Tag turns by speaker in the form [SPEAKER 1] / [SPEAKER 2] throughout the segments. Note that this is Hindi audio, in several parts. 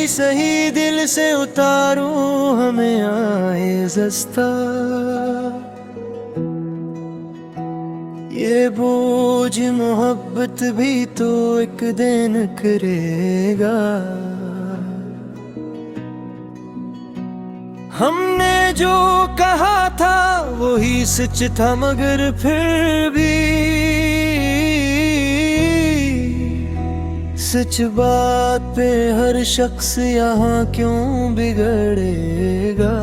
[SPEAKER 1] सही दिल से उतारूं हमें आए जस्ता। ये बोझ मोहब्बत भी तो एक दिन करेगा। हमने जो कहा था वही सच था, मगर फिर भी सच बात पे हर शख्स यहाँ क्यों बिगड़ेगा।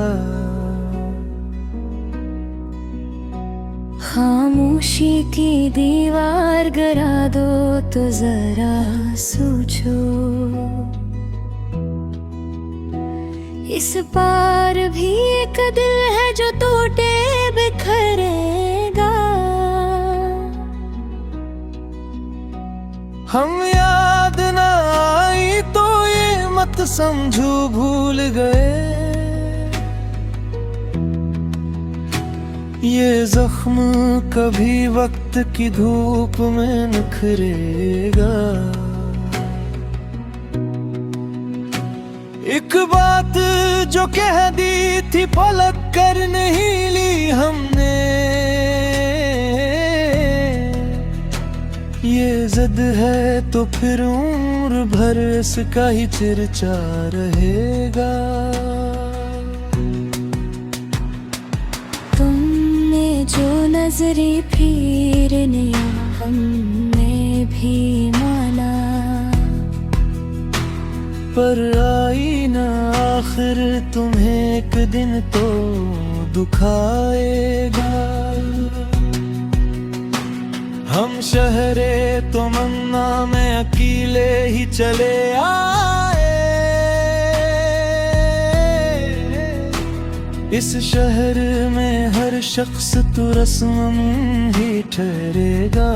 [SPEAKER 2] खामोशी की दीवार गिरा दो तो जरा सोचो, इस पार भी एक दिल है जो टूटे बिखरेगा।
[SPEAKER 1] हम याद ना आई तो ये मत समझो भूल गए। ये जख्म कभी वक्त की धूप में निखरेगा। एक बात जो कह दी थी पलक कर नहीं ली हमने, ये जिद है तो फिर उम्र भर इसका ही चर्चा रहेगा।
[SPEAKER 2] तुमने जो नजरी फिरने हमने भी माना,
[SPEAKER 1] पर आई ना आखिर तुम्हें एक दिन तो दुखाएगा। हम शहरे तमन्ना में अकेले ही चले आए। इस शहर में हर शख्स तो रस्म ही ठहरेगा।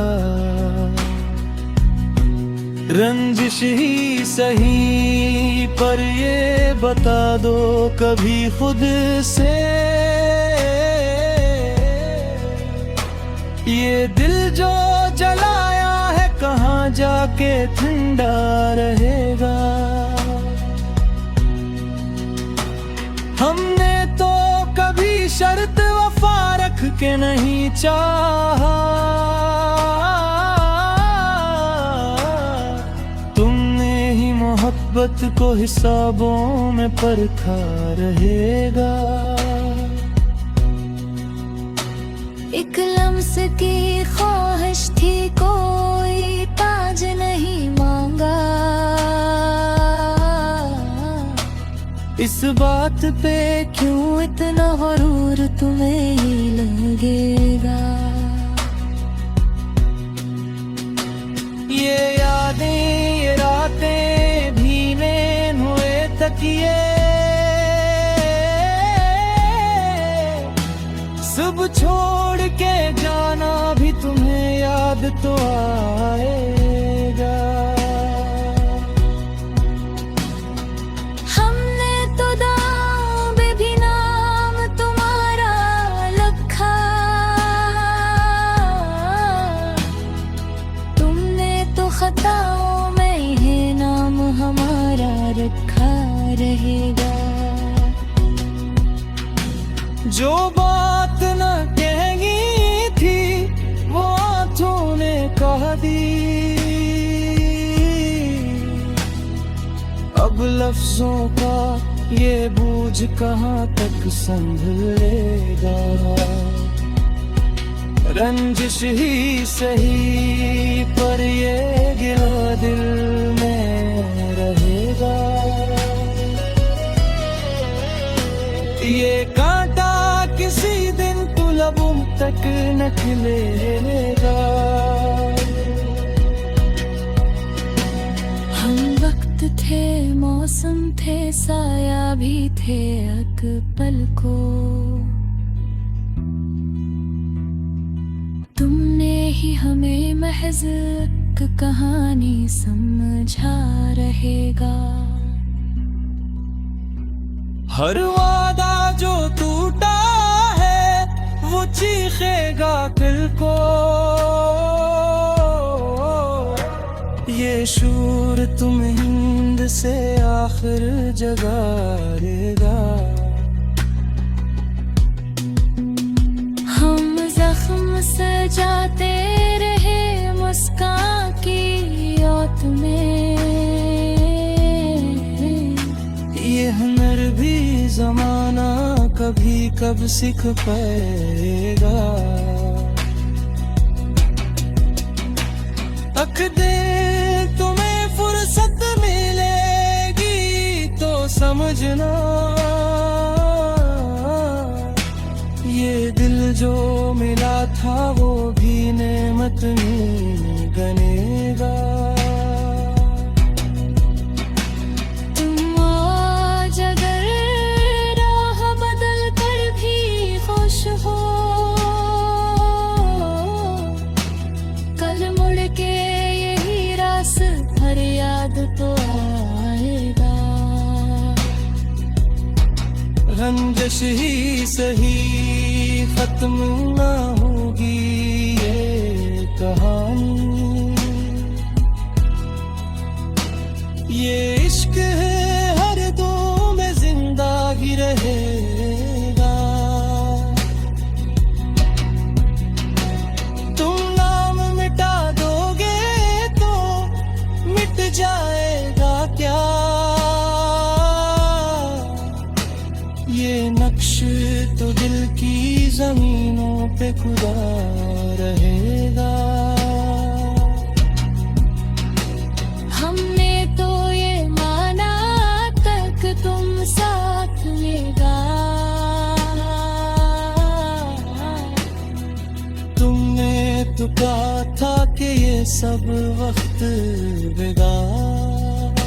[SPEAKER 1] रंजिश ही सही पर ये बता दो कभी खुद से, ये दिल जो जलाया है कहाँ जाके ठंडा रहेगा। हमने तो कभी शर्त वफा रख के नहीं चाहा, मोहब्बत को हिसाबों में परखा रहेगा।
[SPEAKER 2] एक लम्स की ख्वाहिश थी कोई ताज नहीं मांगा,
[SPEAKER 1] इस बात पे
[SPEAKER 2] क्यों इतना गरूर तुम्हें ही लगेगा।
[SPEAKER 1] ये यादें ये रातें भीने हुए तकिए, सब छोड़ के जाना भी तुम्हें याद तो आएगा।
[SPEAKER 2] हमने तो दांव पे भी नाम तुम्हारा लिखा, तुमने तो खताओं में ये नाम हमारा रखा रहेगा।
[SPEAKER 1] जो बात न कहेगी थी वो आँखों ने कह दी, अब लफ्जों का ये बोझ कहाँ तक संभलेगा। रंजिश ही सही पर ये गिला दिल में रहेगा। ये कांटा किसी दिन तो लबों तक न खिलेगा।
[SPEAKER 2] हम वक्त थे मौसम थे साया भी थे एक पल को, तुमने ही हमें महज एक कहानी समझा रहेगा।
[SPEAKER 1] हर वादा जो टूटा है वो चीखेगा दिल को, ये मंशूर तुम हिंद से आखिर जगाएगा।
[SPEAKER 2] हम जख्म सजाते रहे मुस्कान की औत में,
[SPEAKER 1] ये हुनर भी जमाना कभी कब सीख पाएगा। तक दे तुम्हें फुर्सत मिलेगी तो समझना, ये दिल जो मिला था वो भी नेमत नहीं गनेगा।
[SPEAKER 2] तुम आज अगर राह बदल कर भी खुश हो, कल मुड़ के यही रास फरियाद तो आएगा।
[SPEAKER 1] रंजिश ही सही खत्म ना होगी ये कहानी, ये इश्क है हर दम में जिंदा ही रहेगा। तुम नाम मिटा दोगे तो मिट जाएगा क्या, ये नक्श तो दिल की जमीनों पे खुदा रहेगा।
[SPEAKER 2] हमने तो ये माना तक तुम साथ लेगा,
[SPEAKER 1] तुमने तो कहा था कि ये सब वक्त बेगार,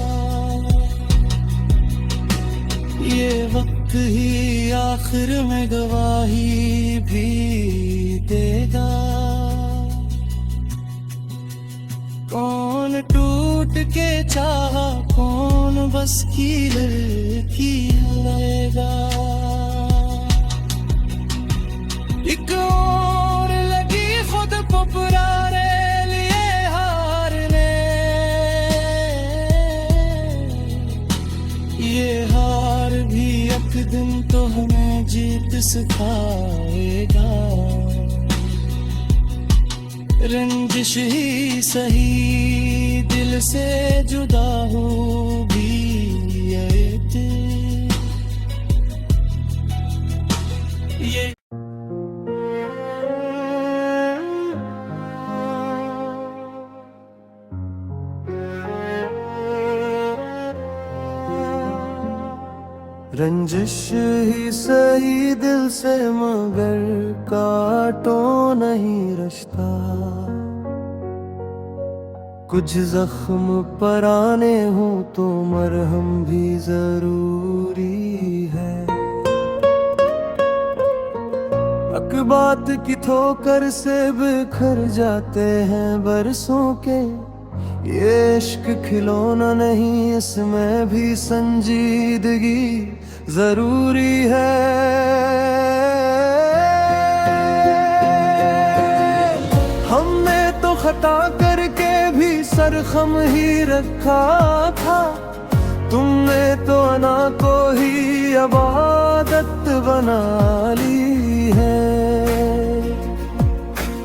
[SPEAKER 1] ये वक्त ही आखिर में गवाही भी देगा। कौन टूट के चाहा, कौन बस की लड़की लेगा। एक और लगी खुद पुपराने लिए हारने, ये हार भी एक दिन तो हमें जीत सिखाएगा। रंजिश ही सही दिल से जुदा हो भी ये दिल, ये रंजिश ही सही दिल से मगर काटो नहीं रिश्ता, कुछ जख्म पराने हो तो मरहम भी जरूरी है। हक बात की ठोकर से बिखर जाते हैं बरसों के, ये इश्क खिलौना नहीं इसमें भी संजीदगी जरूरी है। हमने तो खता करके भी सरखम ही रखा था, तुमने तो अना को ही अबादत बना ली है।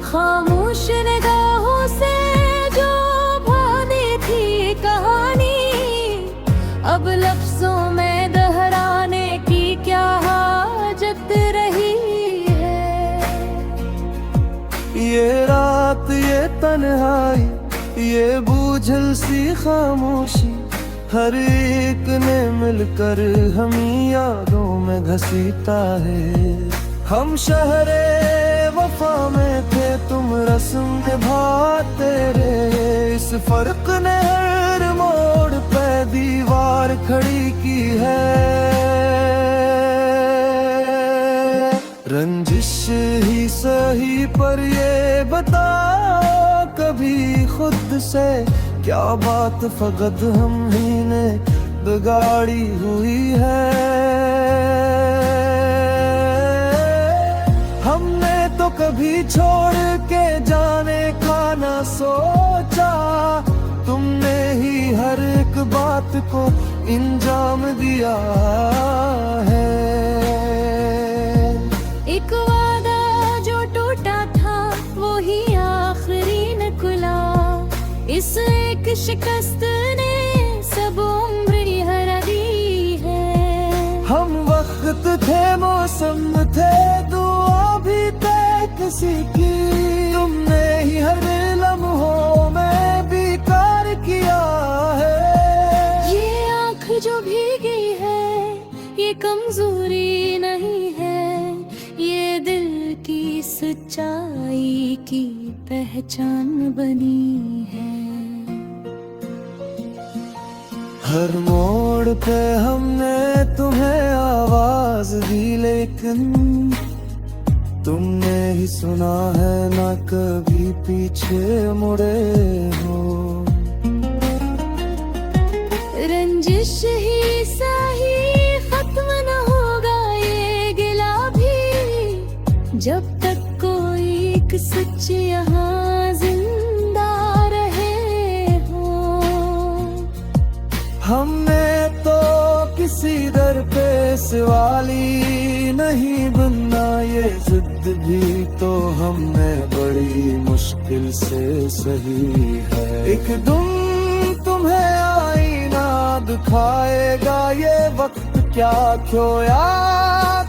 [SPEAKER 2] खामोश निगाहों से जो भानी थी कहानी, अब लफ्जों में दोहराने की क्या हाजत रही है।
[SPEAKER 1] ये रात ये तन्हाई ये बूझल सी खामोशी, हर एक ने मिलकर हम यादों में घसीटा है। हम शहरे वफा में थे तुम रस्म निभाते रहे, इस फर्क ने हर मोड़ पे दीवार खड़ी की है। रंजिश ही सही पर ये बताओ कभी खुद से, क्या बात फकत हम ही ने बिगाड़ी हुई है। हमने तो कभी छोड़ के जाने का ना सोचा, तुमने ही बात को इंजाम दिया है।
[SPEAKER 2] एक वादा जो टूटा था वो ही आखिरी निकला, इस एक शिकस्त ने सब उम्र हरा दी है।
[SPEAKER 1] हम वक्त थे, मौसम थे, दुआ भी तय किसी की, तुमने ही हर लम्हों में बेकार किया है।
[SPEAKER 2] ये आँख जो भीगी है ये कमजोरी नहीं है, ये दिल की सच्चाई की पहचान बनी है।
[SPEAKER 1] हर मोड़ पे हमने तुम्हें आवाज दी, लेकिन तुमने ही सुना है, ना कभी पीछे मुड़े हो।
[SPEAKER 2] रंजिश ही सही खत्म न होगा ये गिला भी, जब तक कोई एक सच यहाँ जिंदा रहे हो।
[SPEAKER 1] हमने तो किसी दर पे सवाली नहीं बनना, ये जिद भी तो हमने बड़ी मुश्किल से सही है। एक दिन तुम्हें आईना दिखाएगा, ये वक्त क्या खोया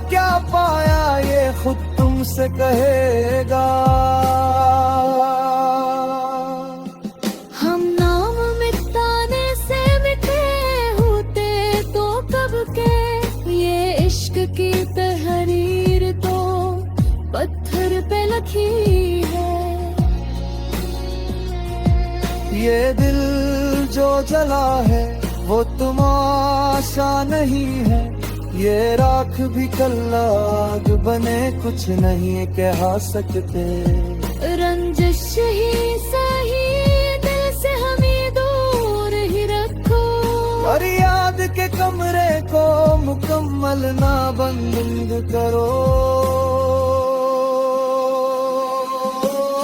[SPEAKER 1] क्या पाया ये खुद तुमसे कहेगा।
[SPEAKER 2] हम नाम मिटाने से मिटे होते तो कब के, ये इश्क की तहरीर तो पत्थर पे लिखी है।
[SPEAKER 1] ये दिल जो जला है वो तमाशा नहीं है, ये राख भी कल आग बने, कुछ नहीं कह सकते।
[SPEAKER 2] रंजिश ही सही दिल से हमें दूर ही रखो,
[SPEAKER 1] और याद के कमरे को मुकम्मल ना बंद करो।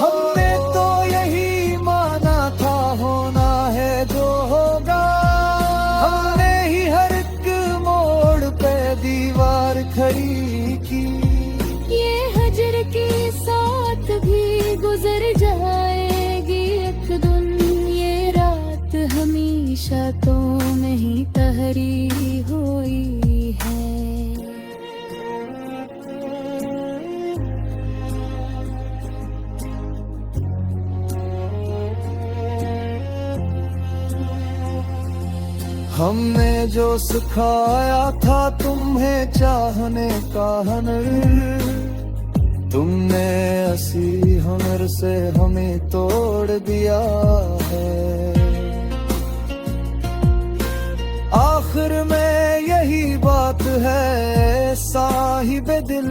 [SPEAKER 1] हमने तो यही माना था, होना है जो होगा। हमने ही हर एक मोड़ पे दीवार खड़ी की,
[SPEAKER 2] ये हजर के साथ भी गुजर जाएगी एक दिन, ये रात हमेशा तो नहीं तहरी हुई है।
[SPEAKER 1] हमने जो सिखाया था तुम्हें चाहने का हुनर, तुमने हंसी हुनर से हमें तोड़ दिया है। आखिर में यही बात है साहिबे दिल,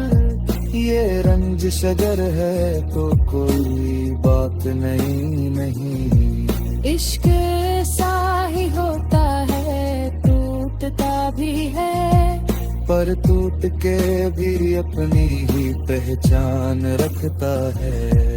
[SPEAKER 1] ये रंजिश अगर है तो कोई बात नहीं।
[SPEAKER 2] इश्क ऐसा ही होता है, टूटता भी है,
[SPEAKER 1] पर टूट के भी अपनी ही पहचान रखता है।